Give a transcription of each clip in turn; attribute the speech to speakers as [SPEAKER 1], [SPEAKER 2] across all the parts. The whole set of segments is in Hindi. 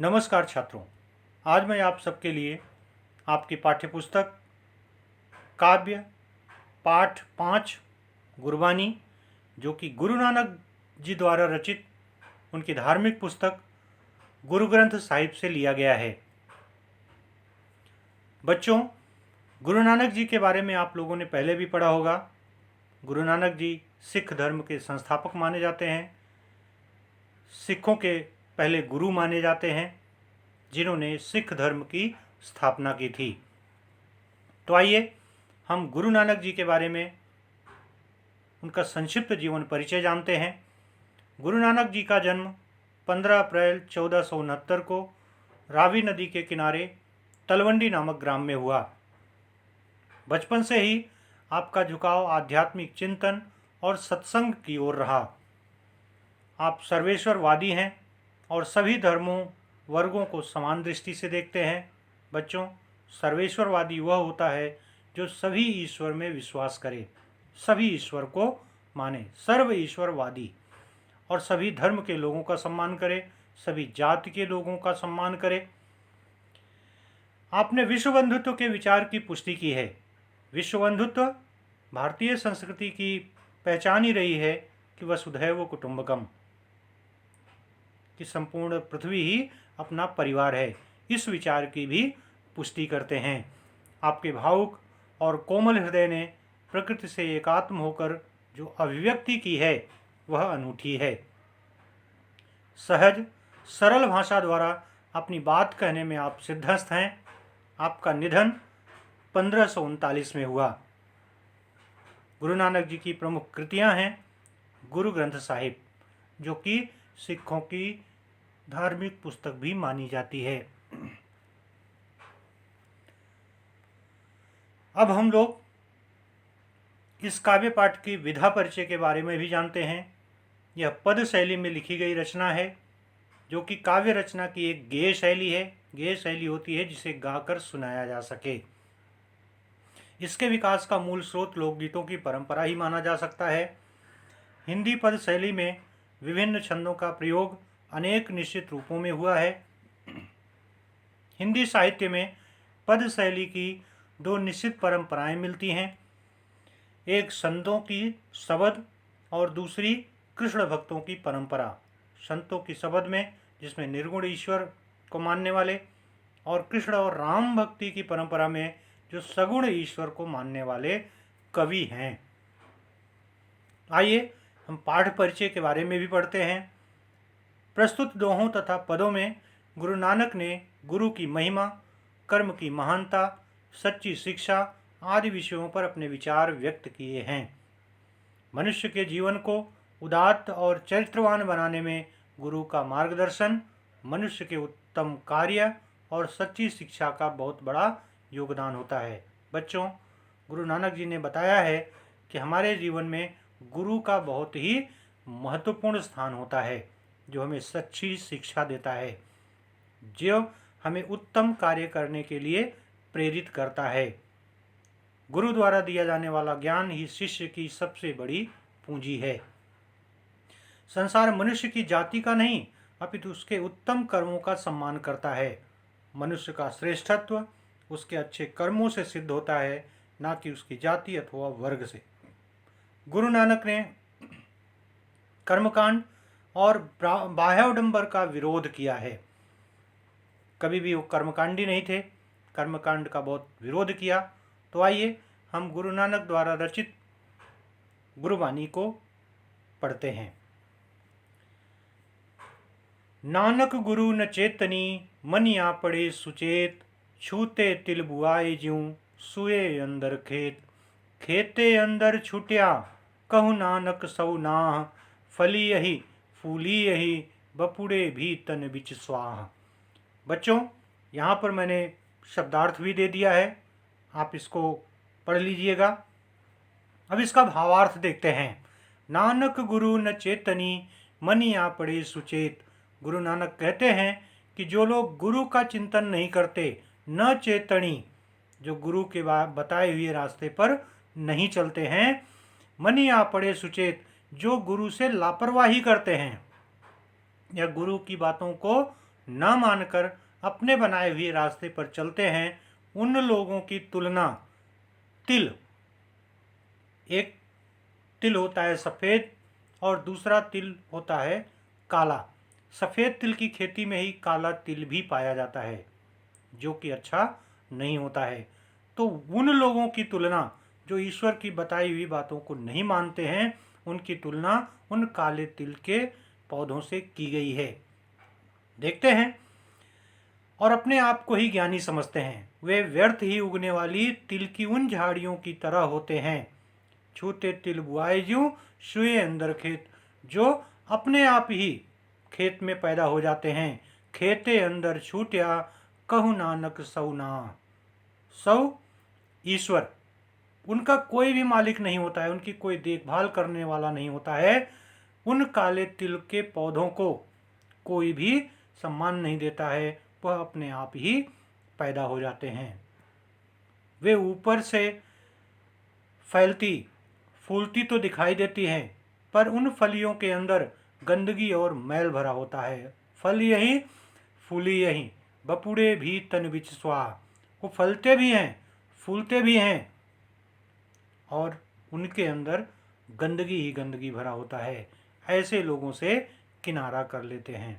[SPEAKER 1] नमस्कार छात्रों, आज मैं आप सबके लिए आपकी पाठ्यपुस्तक काव्य पाठ 5 गुरबानी, जो कि गुरु नानक जी द्वारा रचित उनकी धार्मिक पुस्तक गुरु ग्रंथ साहिब से लिया गया है। बच्चों, गुरु नानक जी के बारे में आप लोगों ने पहले भी पढ़ा होगा। गुरु नानक जी सिख धर्म के संस्थापक माने जाते हैं, सिखों के पहले गुरु माने जाते हैं जिन्होंने सिख धर्म की स्थापना की थी। तो आइए हम गुरु नानक जी के बारे में उनका संक्षिप्त जीवन परिचय जानते हैं। गुरु नानक जी का जन्म 15 अप्रैल 1469 को रावी नदी के किनारे तलवंडी नामक ग्राम में हुआ। बचपन से ही आपका झुकाव आध्यात्मिक चिंतन और सत्संग की ओर रहा। आप सर्वेश्वरवादी हैं और सभी धर्मों वर्गों को समान दृष्टि से देखते हैं। बच्चों, सर्वेश्वरवादी वह होता है जो सभी ईश्वर में विश्वास करे, सभी ईश्वर को माने, सर्व ईश्वरवादी, और सभी धर्म के लोगों का सम्मान करे, सभी जाति के लोगों का सम्मान करे। आपने विश्व बंधुत्व के विचार की पुष्टि की है। विश्व बंधुत्व भारतीय संस्कृति की पहचान ही रही है कि वसुधैव कुटुंबकम, कि संपूर्ण पृथ्वी ही अपना परिवार है। इस विचार की भी पुष्टि करते हैं। आपके भावुक और कोमल हृदय ने प्रकृति से एकात्म होकर जो अभिव्यक्ति की है वह अनूठी है। सहज सरल भाषा द्वारा अपनी बात कहने में आप सिद्धहस्त हैं। आपका निधन 1539 में हुआ। गुरु नानक जी की प्रमुख कृतियां हैं गुरु ग्रंथ साहिब, जो कि सिखों की धार्मिक पुस्तक भी मानी जाती है। अब हम लोग इस काव्य पाठ की विधा परिचय के बारे में भी जानते हैं। यह पद शैली में लिखी गई रचना है, जो कि काव्य रचना की एक गेय शैली है। गेय शैली होती है जिसे गाकर सुनाया जा सके। इसके विकास का मूल स्रोत लोकगीतों की परंपरा ही माना जा सकता है। हिंदी पद शैली में विभिन्न छंदों का प्रयोग अनेक निश्चित रूपों में हुआ है। हिंदी साहित्य में पद शैली की दो निश्चित परंपराएं मिलती हैं, एक संतों की शबद और दूसरी कृष्ण भक्तों की परंपरा। संतों की शबद में जिसमें निर्गुण ईश्वर को मानने वाले, और कृष्ण और राम भक्ति की परंपरा में जो सगुण ईश्वर को मानने वाले कवि हैं। आइए हम पाठ परिचय के बारे में भी पढ़ते हैं। प्रस्तुत दोहों तथा पदों में गुरु नानक ने गुरु की महिमा, कर्म की महानता, सच्ची शिक्षा आदि विषयों पर अपने विचार व्यक्त किए हैं। मनुष्य के जीवन को उदात्त और चरित्रवान बनाने में गुरु का मार्गदर्शन, मनुष्य के उत्तम कार्य और सच्ची शिक्षा का बहुत बड़ा योगदान होता है। बच्चों, गुरु नानक जी ने बताया है कि हमारे जीवन में गुरु का बहुत ही महत्वपूर्ण स्थान होता है, जो हमें सच्ची शिक्षा देता है, जो हमें उत्तम कार्य करने के लिए प्रेरित करता है। गुरु द्वारा दिया जाने वाला ज्ञान ही शिष्य की सबसे बड़ी पूंजी है। संसार मनुष्य की जाति का नहीं, अपितु उसके उत्तम कर्मों का सम्मान करता है। मनुष्य का श्रेष्ठत्व उसके अच्छे कर्मों से सिद्ध होता है, ना कि उसकी जाति अथवा वर्ग से। गुरु नानक ने कर्मकांड और बाह्याडंबर का विरोध किया है। कभी भी वो कर्मकांडी नहीं थे, कर्मकांड का बहुत विरोध किया। तो आइए हम गुरु नानक द्वारा रचित गुरबानी को पढ़ते हैं। नानक गुरु न चेतनी, मनिया पड़े सुचेत, छूते तिल बुआए ज्यूं, सुए अंदर खेत, खेते अंदर छुट्या, कहु नानक सौ नाह, फली यही फूली यही, बपुड़े भी तन बिच स्वाह। बच्चों, यहाँ पर मैंने शब्दार्थ भी दे दिया है, आप इसको पढ़ लीजिएगा। अब इसका भावार्थ देखते हैं। नानक गुरु न चेतनी, मनिया पड़े सुचेत। गुरु नानक कहते हैं कि जो लोग गुरु का चिंतन नहीं करते, न चेतनी, जो गुरु के बताए हुए रास्ते पर नहीं चलते हैं, मनिया पड़े सुचेत, जो गुरु से लापरवाही करते हैं या गुरु की बातों को न मानकर अपने बनाए हुए रास्ते पर चलते हैं, उन लोगों की तुलना तिल, एक तिल होता है सफ़ेद और दूसरा तिल होता है काला। सफ़ेद तिल की खेती में ही काला तिल भी पाया जाता है, जो कि अच्छा नहीं होता है। तो उन लोगों की तुलना जो ईश्वर की बताई हुई बातों को नहीं मानते हैं, उनकी तुलना उन काले तिल के पौधों से की गई है। देखते हैं, और अपने आप को ही ज्ञानी समझते हैं। वे व्यर्थ ही उगने वाली तिल की उन झाड़ियों की तरह होते हैं। छूते तिल बुआए ज्यों सुए अंदर खेत, जो अपने आप ही खेत में पैदा हो जाते हैं। खेते अंदर छूटिया कहु नानक सौ ना। सौ ईश्वर, उनका कोई भी मालिक नहीं होता है, उनकी कोई देखभाल करने वाला नहीं होता है। उन काले तिल के पौधों को कोई भी सम्मान नहीं देता है, वह अपने आप ही पैदा हो जाते हैं। वे ऊपर से फैलती फूलती तो दिखाई देती हैं, पर उन फलियों के अंदर गंदगी और मैल भरा होता है। फल यही फूली यही, बपुड़े भी तन बिच स्वाहा। वो फलते भी हैं, फूलते भी हैं, और उनके अंदर गंदगी ही गंदगी भरा होता है। ऐसे लोगों से किनारा कर लेते हैं।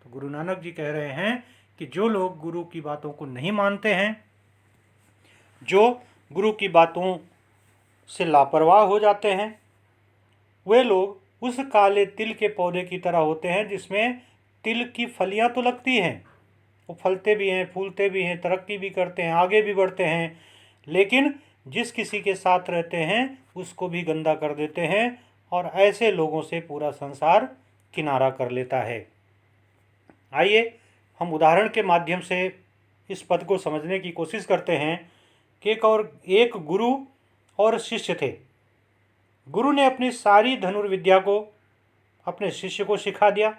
[SPEAKER 1] तो गुरु नानक जी कह रहे हैं कि जो लोग गुरु की बातों को नहीं मानते हैं, जो गुरु की बातों से लापरवाह हो जाते हैं, वे लोग उस काले तिल के पौधे की तरह होते हैं जिसमें तिल की फलियां तो लगती हैं, वो फलते भी हैं, फूलते भी हैं, तरक्की भी करते हैं, आगे भी बढ़ते हैं, लेकिन जिस किसी के साथ रहते हैं उसको भी गंदा कर देते हैं, और ऐसे लोगों से पूरा संसार किनारा कर लेता है। आइए हम उदाहरण के माध्यम से इस पद को समझने की कोशिश करते हैं कि एक गुरु और शिष्य थे। गुरु ने अपनी सारी धनुर्विद्या को अपने शिष्य को सिखा दिया।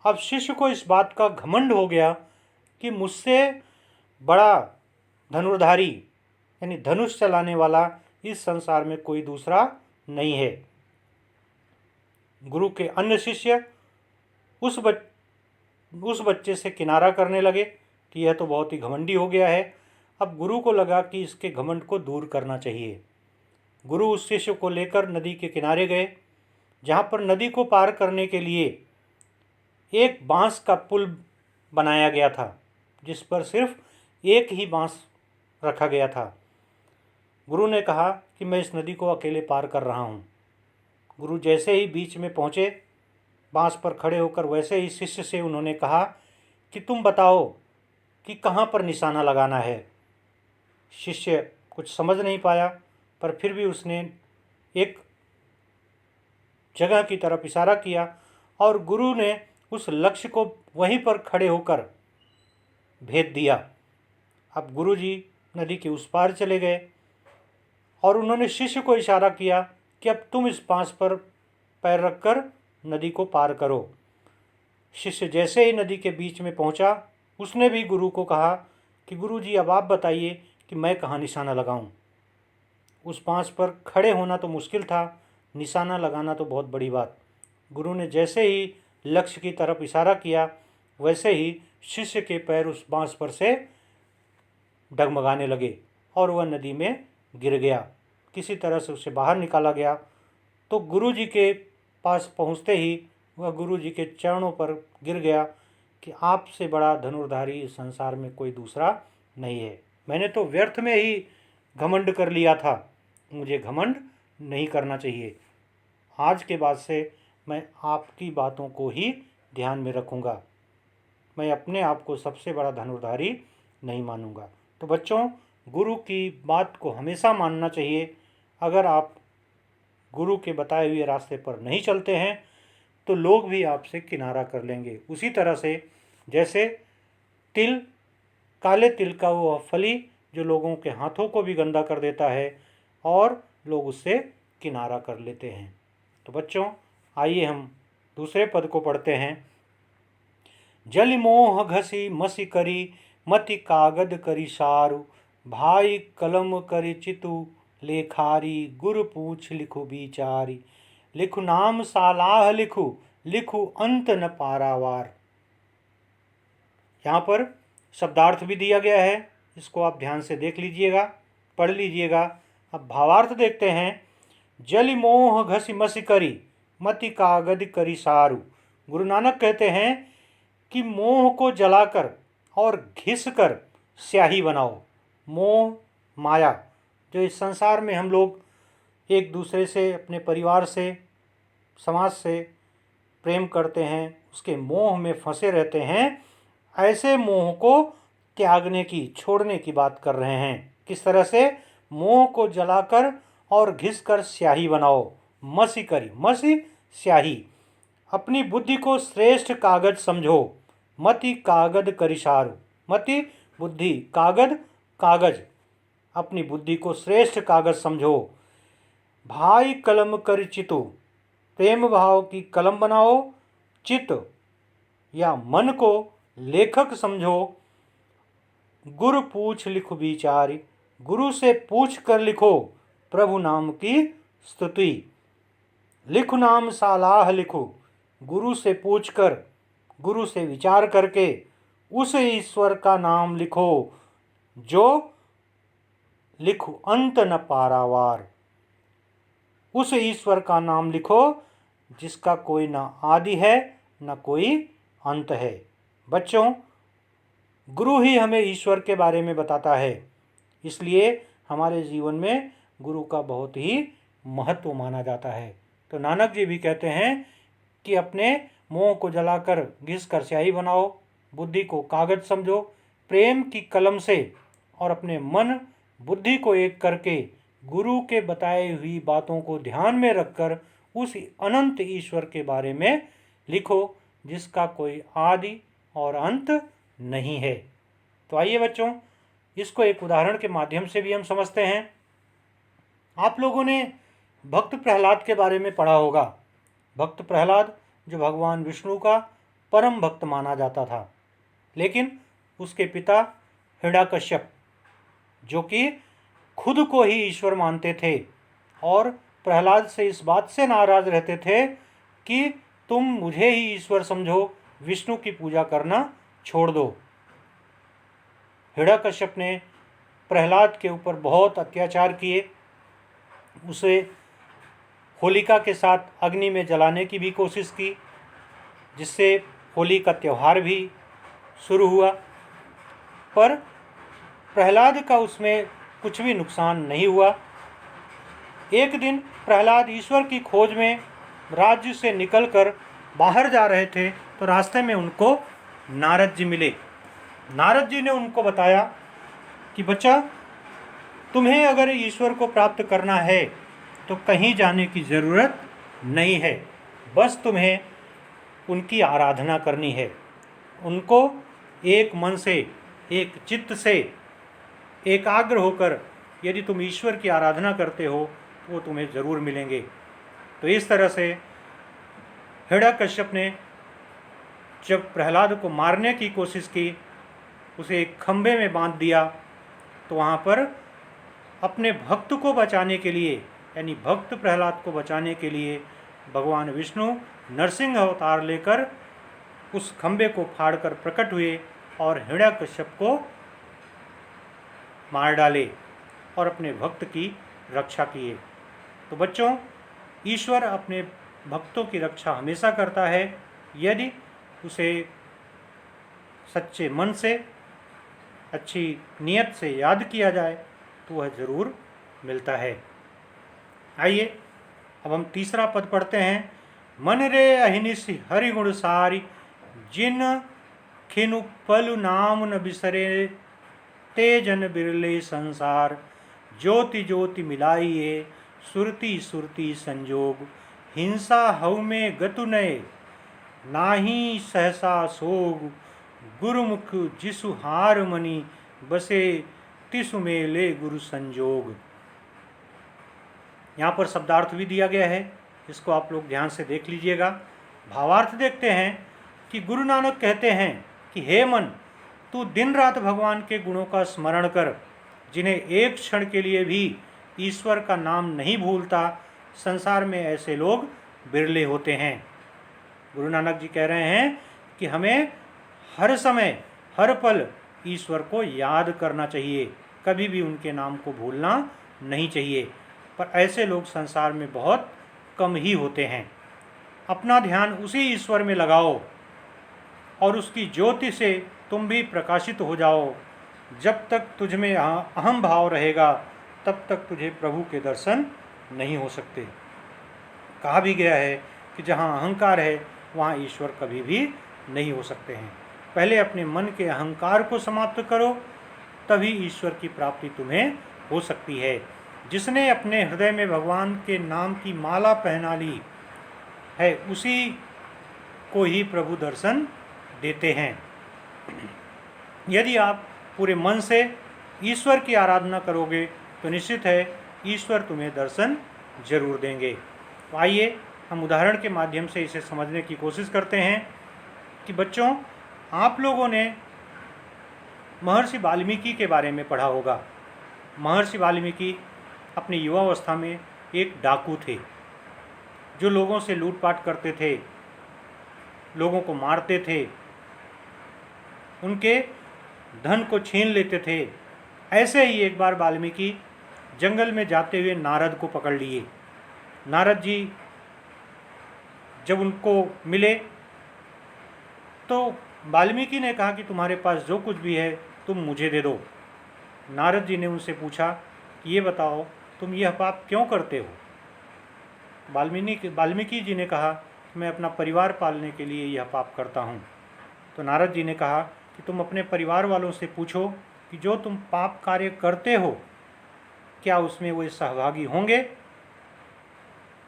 [SPEAKER 1] अब शिष्य को इस बात का घमंड हो गया कि मुझसे बड़ा धनुर्धारी यानी धनुष चलाने वाला इस संसार में कोई दूसरा नहीं है। गुरु के अन्य शिष्य उस बच्चे से किनारा करने लगे कि यह तो बहुत ही घमंडी हो गया है। अब गुरु को लगा कि इसके घमंड को दूर करना चाहिए। गुरु उस शिष्य को लेकर नदी के किनारे गए, जहाँ पर नदी को पार करने के लिए एक बांस का पुल बनाया गया था, जिस पर सिर्फ एक ही बांस रखा गया था। गुरु ने कहा कि मैं इस नदी को अकेले पार कर रहा हूँ। गुरु जैसे ही बीच में पहुँचे, बांस पर खड़े होकर वैसे ही शिष्य से उन्होंने कहा कि तुम बताओ कि कहाँ पर निशाना लगाना है। शिष्य कुछ समझ नहीं पाया, पर फिर भी उसने एक जगह की तरफ इशारा किया और गुरु ने उस लक्ष्य को वहीं पर खड़े होकर भेद दिया। अब गुरु जी नदी के उस पार चले गए और उन्होंने शिष्य को इशारा किया कि अब तुम इस बांस पर पैर रखकर नदी को पार करो। शिष्य जैसे ही नदी के बीच में पहुंचा, उसने भी गुरु को कहा कि गुरु जी अब आप बताइए कि मैं कहाँ निशाना लगाऊं। उस बांस पर खड़े होना तो मुश्किल था, निशाना लगाना तो बहुत बड़ी बात। गुरु ने जैसे ही लक्ष्य की तरफ इशारा किया, वैसे ही शिष्य के पैर उस बांस पर से डगमगाने लगे और वह नदी में गिर गया। किसी तरह से उसे बाहर निकाला गया। तो गुरु जी के पास पहुंचते ही वह गुरु जी के चरणों पर गिर गया कि आपसे बड़ा धनुर्धारी इस संसार में कोई दूसरा नहीं है। मैंने तो व्यर्थ में ही घमंड कर लिया था, मुझे घमंड नहीं करना चाहिए। आज के बाद से मैं आपकी बातों को ही ध्यान में रखूँगा। मैं अपने आप को सबसे बड़ा धनुर्धारी नहीं मानूंगा। तो बच्चों, गुरु की बात को हमेशा मानना चाहिए। अगर आप गुरु के बताए हुए रास्ते पर नहीं चलते हैं तो लोग भी आपसे किनारा कर लेंगे। उसी तरह से जैसे तिल, काले तिल का वो फली जो लोगों के हाथों को भी गंदा कर देता है और लोग उससे किनारा कर लेते हैं। तो बच्चों, आइए हम दूसरे पद को पढ़ते हैं। जल मोह घसी मसी करी, मति कागद करी सारू। भाई कलम करी चितु लेखारी, गुरु पूछ लिखु बिचारी। लिखु नाम सालाह लिखु, लिखु अंत न पारावार। यहाँ पर शब्दार्थ भी दिया गया है, इसको आप ध्यान से देख लीजिएगा, पढ़ लीजिएगा। अब भावार्थ देखते हैं। जलि मोह घसी मसी करी, मति कागद करी सारू। गुरु नानक कहते हैं कि मोह को जलाकर और घिस कर स्याही बनाओ। मोह माया, जो इस संसार में हम लोग एक दूसरे से, अपने परिवार से, समाज से प्रेम करते हैं, उसके मोह में फंसे रहते हैं, ऐसे मोह को त्यागने की, छोड़ने की बात कर रहे हैं। किस तरह से? मोह को जलाकर और घिस कर स्याही बनाओ। मसी करी, मसी स्याही। अपनी बुद्धि को श्रेष्ठ कागज समझो। मति कागद करिसारू, मति बुद्धि, कागद कागज। अपनी बुद्धि को श्रेष्ठ कागज समझो। भाई कलम कर चितु, प्रेम भाव की कलम बनाओ। चित या मन को लेखक समझो। गुरु पूछ लिखो विचारी, गुरु से पूछ कर लिखो प्रभु नाम की स्तुति। लिखो नाम सालाह लिखो, गुरु से पूछ कर, गुरु से विचार करके उस ईश्वर का नाम लिखो जो लिखो अंत न पारावार। उस ईश्वर का नाम लिखो जिसका कोई न आदि है न कोई अंत है। बच्चों, गुरु ही हमें ईश्वर के बारे में बताता है, इसलिए हमारे जीवन में गुरु का बहुत ही महत्व माना जाता है। तो नानक जी भी कहते हैं कि अपने मोह को जलाकर घिस कर स्याही बनाओ, बुद्धि को कागज समझो, प्रेम की कलम से और अपने मन बुद्धि को एक करके गुरु के बताए हुई बातों को ध्यान में रखकर उस अनंत ईश्वर के बारे में लिखो जिसका कोई आदि और अंत नहीं है। तो आइए बच्चों, इसको एक उदाहरण के माध्यम से भी हम समझते हैं। आप लोगों ने भक्त प्रहलाद के बारे में पढ़ा होगा। भक्त प्रहलाद जो भगवान विष्णु का परम भक्त माना जाता था, लेकिन उसके पिता हिरण्यकश्यप, जो कि खुद को ही ईश्वर मानते थे और प्रहलाद से इस बात से नाराज रहते थे कि तुम मुझे ही ईश्वर समझो, विष्णु की पूजा करना छोड़ दो। हिरण्यकश्यप ने प्रहलाद के ऊपर बहुत अत्याचार किए, उसे होलिका के साथ अग्नि में जलाने की भी कोशिश की, जिससे होली का त्यौहार भी शुरू हुआ। पर प्रहलाद का उसमें कुछ भी नुकसान नहीं हुआ। एक दिन प्रहलाद ईश्वर की खोज में राज्य से निकलकर बाहर जा रहे थे, तो रास्ते में उनको नारद जी मिले। नारद जी ने उनको बताया कि बच्चा, तुम्हें अगर ईश्वर को प्राप्त करना है तो कहीं जाने की ज़रूरत नहीं है, बस तुम्हें उनकी आराधना करनी है। उनको एक मन से, एक चित्त से, एकाग्र होकर यदि तुम ईश्वर की आराधना करते हो तो वो तुम्हें ज़रूर मिलेंगे। तो इस तरह से हिरण्यकश्यप ने जब प्रहलाद को मारने की कोशिश की, उसे एक खंभे में बांध दिया, तो वहाँ पर अपने भक्त को बचाने के लिए, यानी भक्त प्रहलाद को बचाने के लिए भगवान विष्णु नरसिंह अवतार लेकर उस खंभे को फाड़कर प्रकट हुए और हिरण्यकश्यप को मार डाले और अपने भक्त की रक्षा किए। तो बच्चों, ईश्वर अपने भक्तों की रक्षा हमेशा करता है, यदि उसे सच्चे मन से, अच्छी नीयत से याद किया जाए तो वह ज़रूर मिलता है। आइए अब हम तीसरा पद पढ़ते हैं। मन रे अहिनिस हरि गुण सारी, जिन खिनु पलु नाम न बिसरे, ते जन बिरले संसार। ज्योति ज्योति मिलाइए, सुरति सुरति संजोग। हिंसा हव में गतु नये, नाही सहसा सोग। गुरुमुख जिसु हार मनि, बसे तिसु में ले गुरु संजोग। यहाँ पर शब्दार्थ भी दिया गया है, इसको आप लोग ध्यान से देख लीजिएगा। भावार्थ देखते हैं कि गुरु नानक कहते हैं कि हे मन, तू दिन रात भगवान के गुणों का स्मरण कर, जिन्हें एक क्षण के लिए भी ईश्वर का नाम नहीं भूलता। संसार में ऐसे लोग बिरले होते हैं। गुरु नानक जी कह रहे हैं कि हमें हर समय, हर पल ईश्वर को याद करना चाहिए, कभी भी उनके नाम को भूलना नहीं चाहिए। पर ऐसे लोग संसार में बहुत कम ही होते हैं। अपना ध्यान उसी ईश्वर में लगाओ और उसकी ज्योति से तुम भी प्रकाशित हो जाओ। जब तक तुझ में अहम भाव रहेगा तब तक तुझे प्रभु के दर्शन नहीं हो सकते। कहा भी गया है कि जहाँ अहंकार है वहाँ ईश्वर कभी भी नहीं हो सकते हैं। पहले अपने मन के अहंकार को समाप्त करो, तभी ईश्वर की प्राप्ति तुम्हें हो सकती है। जिसने अपने हृदय में भगवान के नाम की माला पहना ली है, उसी को ही प्रभु दर्शन देते हैं। यदि आप पूरे मन से ईश्वर की आराधना करोगे तो निश्चित है ईश्वर तुम्हें दर्शन जरूर देंगे। तो आइए हम उदाहरण के माध्यम से इसे समझने की कोशिश करते हैं कि बच्चों, आप लोगों ने महर्षि वाल्मीकि के बारे में पढ़ा होगा। महर्षि वाल्मीकि अपनी युवावस्था में एक डाकू थे जो लोगों से लूटपाट करते थे, लोगों को मारते थे, उनके धन को छीन लेते थे। ऐसे ही एक बार वाल्मीकि जंगल में जाते हुए नारद को पकड़ लिए। नारद जी जब उनको मिले तो वाल्मीकि ने कहा कि तुम्हारे पास जो कुछ भी है तुम मुझे दे दो। नारद जी ने उनसे पूछा कि ये बताओ तुम यह पाप क्यों करते हो। वाल्मीकि जी ने कहा कि मैं अपना परिवार पालने के लिए यह पाप करता हूँ। तो नारद जी ने कहा कि तुम अपने परिवार वालों से पूछो कि जो तुम पाप कार्य करते हो क्या उसमें वो सहभागी होंगे।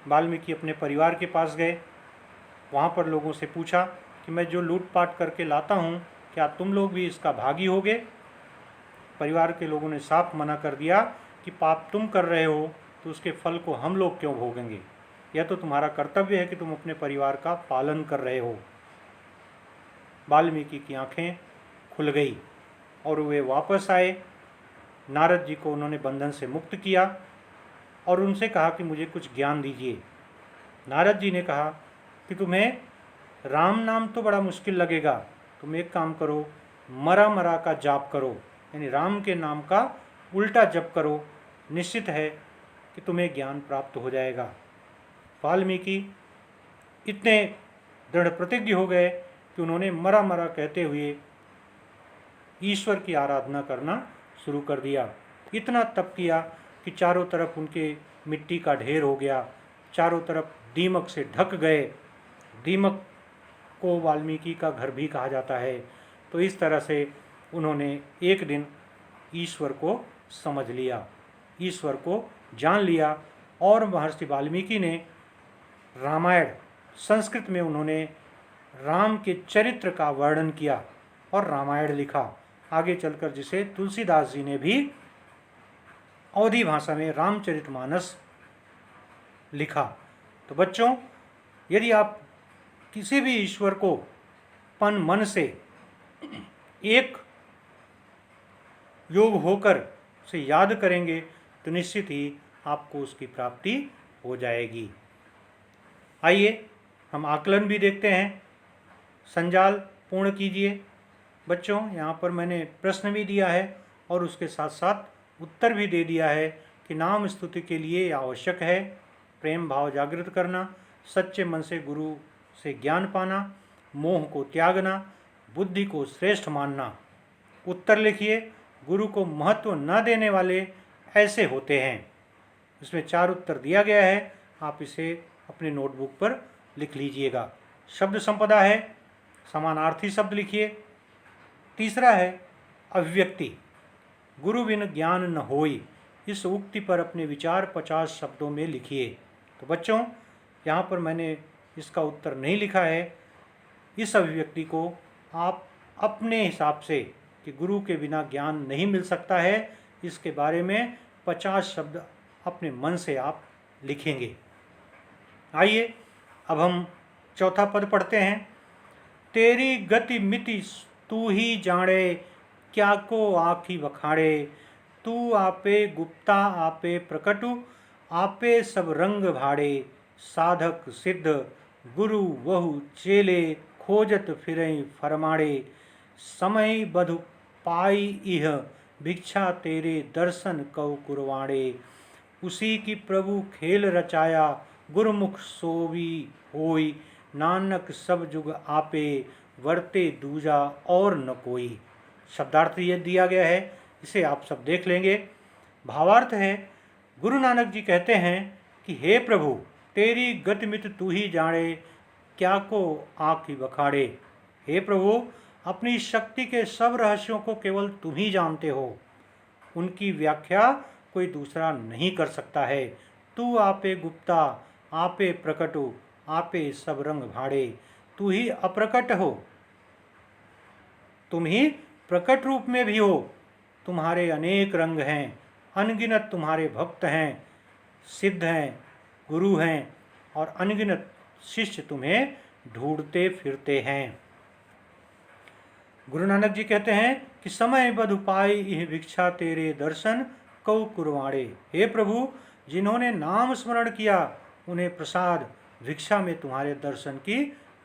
[SPEAKER 1] वाल्मीकि अपने परिवार के पास गए, वहाँ पर लोगों से पूछा कि मैं जो लूटपाट करके लाता हूँ क्या तुम लोग भी इसका भागी होगे। परिवार के लोगों ने साफ मना कर दिया कि पाप तुम कर रहे हो तो उसके फल को हम लोग क्यों भोगेंगे, यह तो तुम्हारा कर्तव्य है कि तुम अपने परिवार का पालन कर रहे हो। वाल्मीकि की आंखें खुल गई और वे वापस आए। नारद जी को उन्होंने बंधन से मुक्त किया और उनसे कहा कि मुझे कुछ ज्ञान दीजिए। नारद जी ने कहा कि तुम्हें राम नाम तो बड़ा मुश्किल लगेगा, तुम एक काम करो, मरा मरा का जाप करो, यानी राम के नाम का उल्टा जप करो, निश्चित है कि तुम्हें ज्ञान प्राप्त हो जाएगा। वाल्मीकि इतने दृढ़ प्रतिज्ञ हो गए कि उन्होंने मरा मरा कहते हुए ईश्वर की आराधना करना शुरू कर दिया। इतना तप किया कि चारों तरफ उनके मिट्टी का ढेर हो गया, चारों तरफ दीमक से ढक गए। दीमक को वाल्मीकि का घर भी कहा जाता है। तो इस तरह से उन्होंने एक दिन ईश्वर को समझ लिया, ईश्वर को जान लिया। और महर्षि वाल्मीकि ने रामायण, संस्कृत में उन्होंने राम के चरित्र का वर्णन किया और रामायण लिखा। आगे चलकर जिसे तुलसीदास जी ने भी अवधी भाषा में रामचरितमानस लिखा। तो बच्चों, यदि आप किसी भी ईश्वर को मन से एक योग होकर उसे याद करेंगे तो निश्चित ही आपको उसकी प्राप्ति हो जाएगी। आइए हम आकलन भी देखते हैं। संजाल पूर्ण कीजिए। बच्चों, यहाँ पर मैंने प्रश्न भी दिया है और उसके साथ साथ उत्तर भी दे दिया है कि नाम स्तुति के लिए आवश्यक है प्रेम भाव जागृत करना, सच्चे मन से गुरु से ज्ञान पाना, मोह को त्यागना, बुद्धि को श्रेष्ठ मानना। उत्तर लिखिए। गुरु को महत्व न देने वाले ऐसे होते हैं। इसमें 4 उत्तर दिया गया है, आप इसे अपने नोटबुक पर लिख लीजिएगा। शब्द संपदा है, समानार्थी शब्द लिखिए। तीसरा है अभिव्यक्ति, गुरु बिन ज्ञान न होई। इस उक्ति पर अपने विचार 50 शब्दों में लिखिए। तो बच्चों, यहाँ पर मैंने इसका उत्तर नहीं लिखा है। इस अभिव्यक्ति को आप अपने हिसाब से, कि गुरु के बिना ज्ञान नहीं मिल सकता है, इसके बारे में 50 शब्द अपने मन से आप लिखेंगे। आइए अब हम चौथा पद पढ़ते हैं। तेरी गति मिति तू ही जाने, क्या को आँखी बखाड़े। तू आपे गुप्ता आपे प्रकटु, आपे सब रंग भाड़े। साधक सिद्ध गुरु वहु चेले, खोजत फिरई फरमाड़े। समय बधु पाई इह भिक्षा तेरे दर्शन कौ कुरवाणे। उसी की प्रभु खेल रचाया गुरुमुख सोवी होई। नानक सब जुग आपे वर्ते दूजा और न कोई। शब्दार्थ ये दिया गया है, इसे आप सब देख लेंगे। भावार्थ है, गुरु नानक जी कहते हैं कि हे प्रभु, तेरी गतिमित तू ही जाने, क्या को आँखी बखाड़े। हे प्रभु, अपनी शक्ति के सब रहस्यों को केवल तुम ही जानते हो, उनकी व्याख्या कोई दूसरा नहीं कर सकता है। तू आपे गुप्ता आपे प्रकटो आपे सब रंग भाड़े। तू ही अप्रकट हो, तुम ही प्रकट रूप में भी हो। तुम्हारे अनेक रंग हैं, अनगिनत तुम्हारे भक्त हैं, सिद्ध हैं, गुरु हैं और अनगिनत शिष्य तुम्हें ढूंढते फिरते हैं। गुरु नानक जी कहते हैं कि समय बध पाई यह भिक्षा तेरे दर्शन कौ कुरवाड़े। हे प्रभु, जिन्होंने नाम स्मरण किया उन्हें प्रसाद भिक्षा में तुम्हारे दर्शन की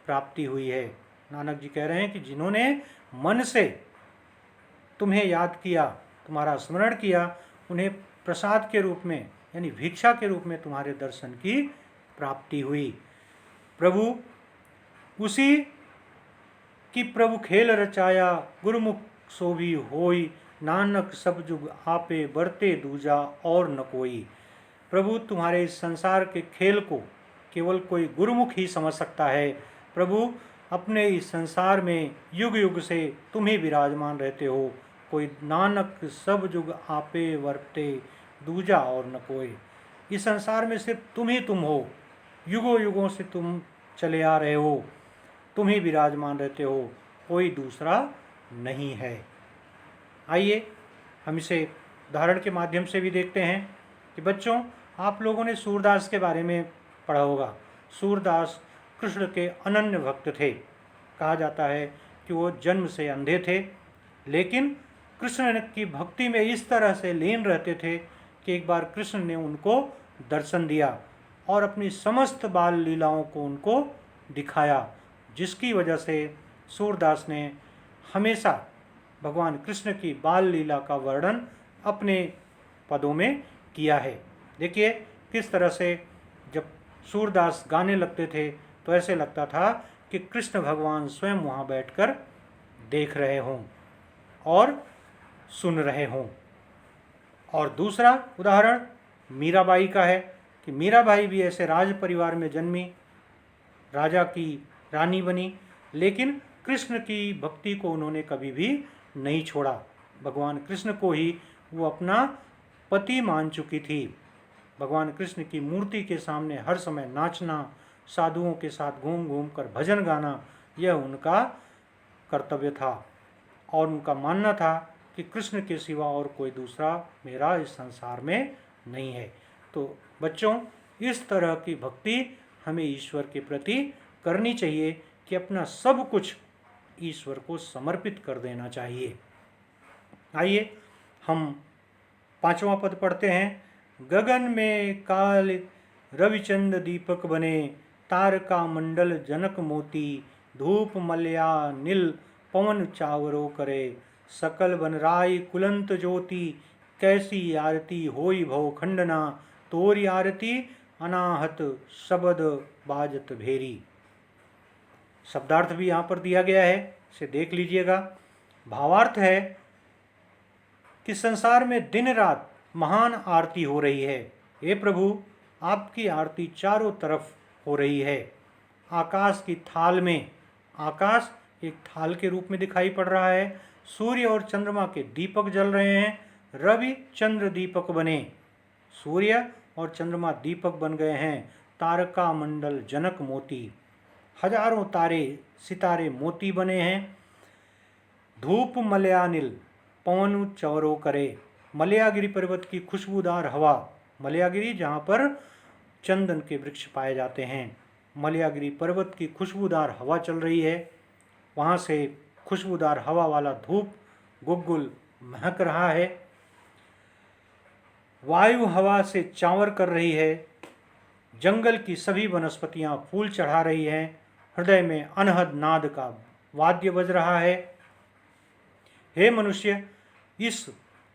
[SPEAKER 1] प्राप्ति हुई है। नानक जी कह रहे हैं कि जिन्होंने मन से तुम्हें याद किया, तुम्हारा स्मरण किया, उन्हें प्रसाद के रूप में यानी भिक्षा के रूप में तुम्हारे दर्शन की प्राप्ति हुई। प्रभु उसी कि प्रभु खेल रचाया गुरुमुख सोभी होई। नानक सब जुग आपे बरते दूजा और न कोई। प्रभु, तुम्हारे इस संसार के खेल को केवल कोई गुरुमुख ही समझ सकता है। प्रभु, अपने इस संसार में युग युग से तुम ही विराजमान रहते हो। कोई नानक सब जुग आपे वर्ते दूजा और न कोई। इस संसार में सिर्फ तुम ही तुम हो, युगों युगों से तुम चले आ रहे हो, तुम ही विराजमान रहते हो, कोई दूसरा नहीं है। आइए हम इसे उदाहरण के माध्यम से भी देखते हैं कि बच्चों, आप लोगों ने सूरदास के बारे में पढ़ा होगा। सूरदास कृष्ण के अनन्य भक्त थे। कहा जाता है कि वो जन्म से अंधे थे, लेकिन कृष्ण की भक्ति में इस तरह से लीन रहते थे कि एक बार कृष्ण ने उनको दर्शन दिया और अपनी समस्त बाल लीलाओं को उनको दिखाया, जिसकी वजह से सूरदास ने हमेशा भगवान कृष्ण की बाल लीला का वर्णन अपने पदों में किया है। देखिए किस तरह से जब सूरदास गाने लगते थे तो ऐसे लगता था कि कृष्ण भगवान स्वयं वहाँ बैठकर देख रहे हों और सुन रहे हों। और दूसरा उदाहरण मीराबाई का है कि मीराबाई भी ऐसे राज परिवार में जन्मी, राजा की रानी बनी, लेकिन कृष्ण की भक्ति को उन्होंने कभी भी नहीं छोड़ा। भगवान कृष्ण को ही वो अपना पति मान चुकी थी। भगवान कृष्ण की मूर्ति के सामने हर समय नाचना, साधुओं के साथ घूम घूम कर भजन गाना, यह उनका कर्तव्य था और उनका मानना था कि कृष्ण के सिवा और कोई दूसरा मेरा इस संसार में नहीं है। तो बच्चों, इस तरह की भक्ति हमें ईश्वर के प्रति करनी चाहिए कि अपना सब कुछ ईश्वर को समर्पित कर देना चाहिए। आइए हम 5वां पद पढ़ते हैं। गगन में काल रविचंद दीपक बने, तारका मंडल जनक मोती, धूप मल्या नील पवन चावरो करे, सकल बनराय कुलंत ज्योति, कैसी आरती होई भव खंडना, तोरी आरती अनाहत शबद बाजत भेरी। शब्दार्थ भी यहाँ पर दिया गया है, इसे देख लीजिएगा। भावार्थ है कि संसार में दिन रात महान आरती हो रही है। हे प्रभु, आपकी आरती चारों तरफ हो रही है। आकाश की थाल में, आकाश एक थाल के रूप में दिखाई पड़ रहा है। सूर्य और चंद्रमा के दीपक जल रहे हैं। रवि चंद्र दीपक बने, सूर्य और चंद्रमा दीपक बन गए हैं। तारका मंडल जनक मोती, हजारों तारे सितारे मोती बने हैं। धूप मलयानिल पवन चवरो करे, मलयागिरी पर्वत की खुशबूदार हवा, मलयागिरी जहाँ पर चंदन के वृक्ष पाए जाते हैं, मलयागिरी पर्वत की खुशबूदार हवा चल रही है। वहाँ से खुशबूदार हवा वाला धूप गुग्गुल महक रहा है। वायु हवा से चांवर कर रही है। जंगल की सभी वनस्पतियाँ फूल चढ़ा रही हैं। हृदय में अनहद नाद का वाद्य बज रहा है। हे मनुष्य, इस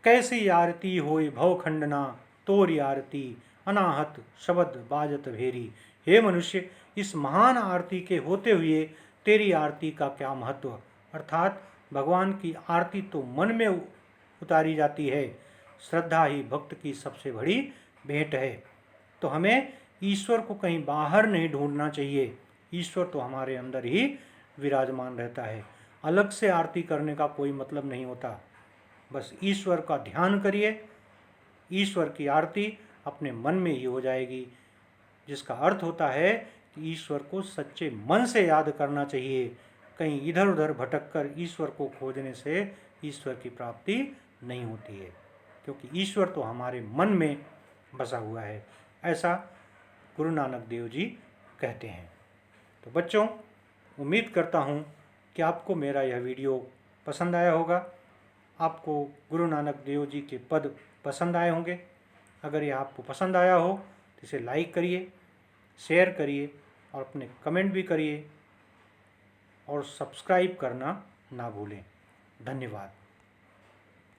[SPEAKER 1] कैसी आरती होय भव खंडना, तोरी आरती अनाहत शब्द बाजत भेरी। हे मनुष्य, इस महान आरती के होते हुए तेरी आरती का क्या महत्व। अर्थात भगवान की आरती तो मन में उतारी जाती है। श्रद्धा ही भक्त की सबसे बड़ी भेंट है। तो हमें ईश्वर को कहीं बाहर नहीं ढूंढना चाहिए। ईश्वर तो हमारे अंदर ही विराजमान रहता है। अलग से आरती करने का कोई मतलब नहीं होता। बस ईश्वर का ध्यान करिए, ईश्वर की आरती अपने मन में ही हो जाएगी, जिसका अर्थ होता है कि ईश्वर को सच्चे मन से याद करना चाहिए। कहीं इधर उधर भटक कर ईश्वर को खोजने से ईश्वर की प्राप्ति नहीं होती है, क्योंकि ईश्वर तो हमारे मन में बसा हुआ है, ऐसा गुरु नानक देव जी कहते हैं। तो बच्चों, उम्मीद करता हूँ कि आपको मेरा यह वीडियो पसंद आया होगा। आपको गुरु नानक देव जी के पद पसंद आए होंगे। अगर यह आपको पसंद आया हो तो इसे लाइक करिए, शेयर करिए और अपने कमेंट भी करिए और सब्सक्राइब करना ना भूलें। धन्यवाद।